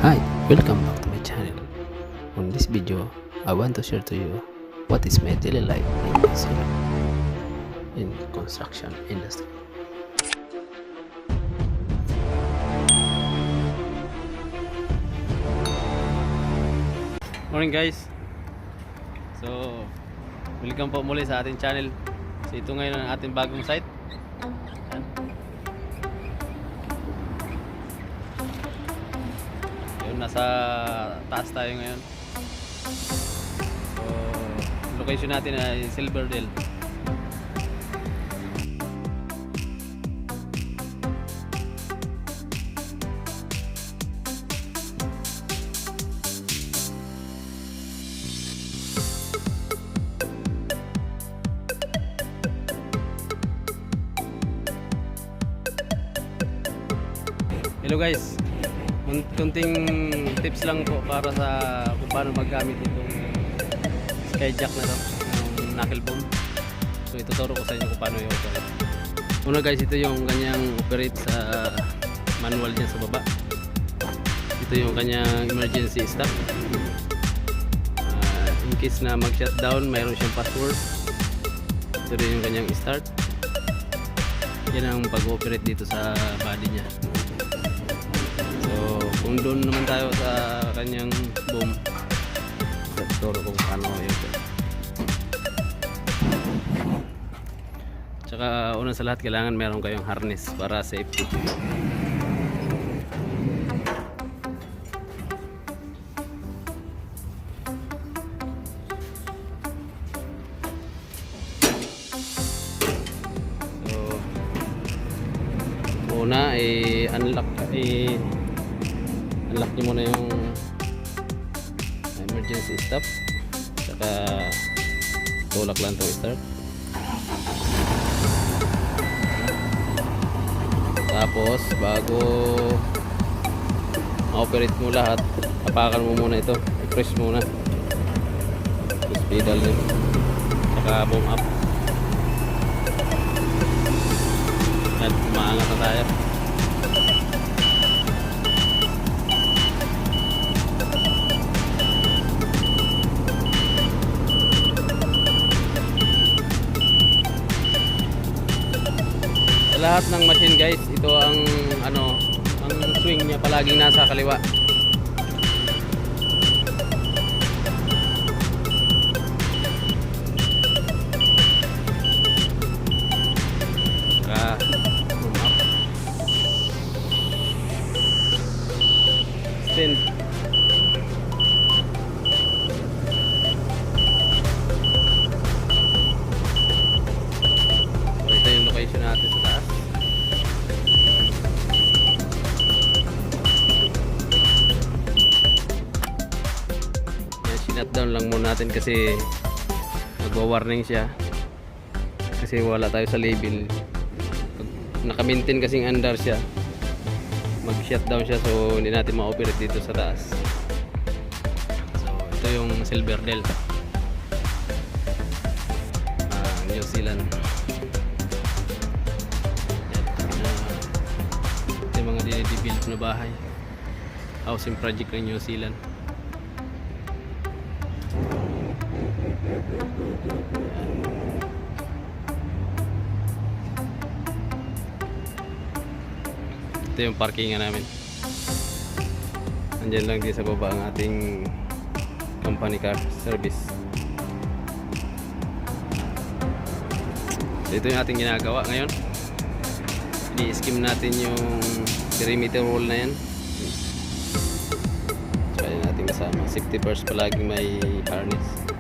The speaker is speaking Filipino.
Hi, welcome back to my channel. On this video, I want to share to you what is my daily life in New Zealand in construction industry. Morning guys. So, welcome po muli sa ating channel. So, ito ngayon ang ating bagong site. Yan. Yun, nasa taas tayo ngayon. So, location natin ay Silverdale. Hello guys, kunting tips lang po para sa kung paano maggamit itong skyjack na to, yung knuckle boom. So ituturo ko sa inyo kung paano i-operate. Una guys, ito yung kanyang operate sa manual niya sa baba. Ito yung kanyang emergency stop. In case na mag-shutdown, mayroon siyang password. Ito rin yung kanyang start. Yan ang pag-operate dito sa body niya. So, kung doon naman tayo sa kanyang boom, tuturo kung paano yun. Tsaka una sa lahat, kailangan meron kayong harness para safety. So, una unlock nyo muna yung emergency stop, saka tulak lang itong start. Tapos bago ma-operate mo lahat, tapakan mo muna ito, i-press muna, push pedal din, saka boom up. At umaangat na tayo. Sa lahat ng machine guys, ito ang ang swing niya palaging nasa kaliwa. Saka boom up, stand. So ito yung location natin sa taas. Shutdown lang muna natin kasi magwa-warning siya kasi wala tayo sa label. Pag naka-maintain kasing under siya, mag-shutdown siya, so hindi natin ma-operate dito sa taas. So ito yung Silverdale, New Zealand. Ito yung mga dinidevelop na bahay, housing project ng New Zealand. Ito yung parkingan namin. Andyan lang din sa baba ang ating company car service. So ito yung ating ginagawa ngayon. I-skim natin yung perimeter wall na yan. Try natin kasama. Safety first, palaging may harness.